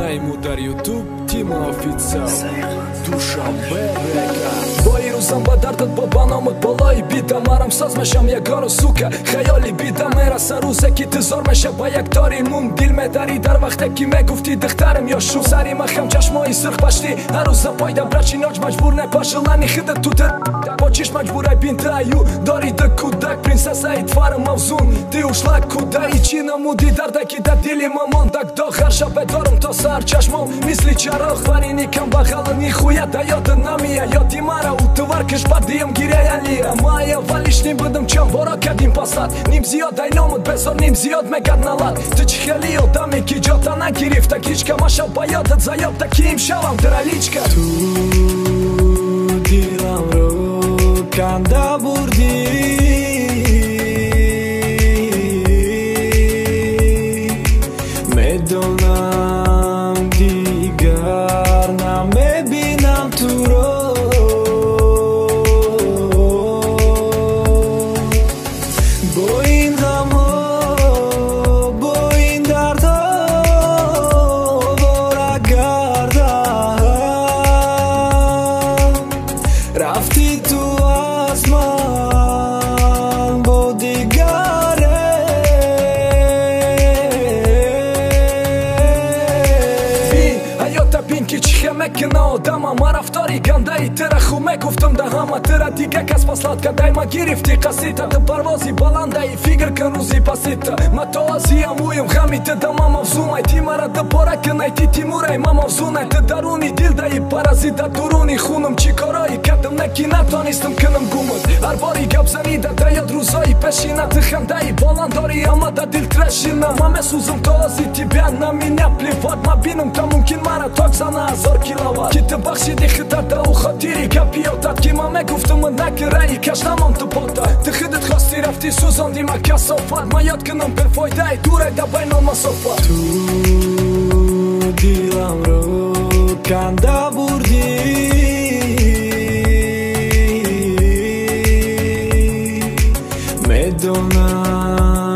Найму дар ютуб Тима официал Душанбе река Бои рӯзам ба дардат бо баномат болои бида марам соз мешам ягону сука хаёли бида мераса рӯзе ки тизор меша ба як тори мум дил медари дар вақте ки мегуфти духтарам ё шу сари махам чашмои сирх пашти ҳар рӯза пойда брачи ноч маҷбур не пашилани хида тутер бо чиш маҷбурай бинтаю дори ды кудак принсесаи твара мавзун ди ушлак кудаи чӣ намуди дардаки да дили ма мондак дох ҳар шаб бедорам то сар чашмом мисли чароғ варини кам бағалани хуя да ёда намия ёди мара утувар кишбардиям гиряя лира мая валиш ним будам чам боро кадим пасад ним зиёд дай номуд безор ним зиёд мегад налад ту чӣ хели одаме ки ҷота нагирифта кичка маша ба ёдат заёбта ки имшавам драличка ту диламро канда бурдӣ медонам дигар намебинам туро бо ин ғамҳо бо ин дардҳо вора гардам рафти ту аз ман бо дигаре бин ки чӣ хе мекина одама ма рафтори гандаи тира хуб мегуфтам да ҳама тира дига кас паслат кадай ма гирифти қасита ду парвози баландаи фикр кан рӯзи пасита ма то азиям уим ғами тида ма мавзумай ти мара дупора кинай ти тимурай ма мавзунай ти даруни дил даи паразита дуруни хунам чӣ корои кардам не ки натонистам кинам гумат ҳар бори гап занида да ёд рӯзои пешина ти хандаи баландори ама да дил трешина ма месӯзам то ози тибя на меня плеват ма бинам та мумкин мара ток зана 1000 киловат ки ту бахшиди хидар да у хотири гапи ётад ки ма мегуфтам ман накираи каштамам ту пота ти хидат хости рафти сӯзонди ма касофат ма ёд кинам бефойдаи дурай да байнон масофат ту диламро канда бурдӣ медонам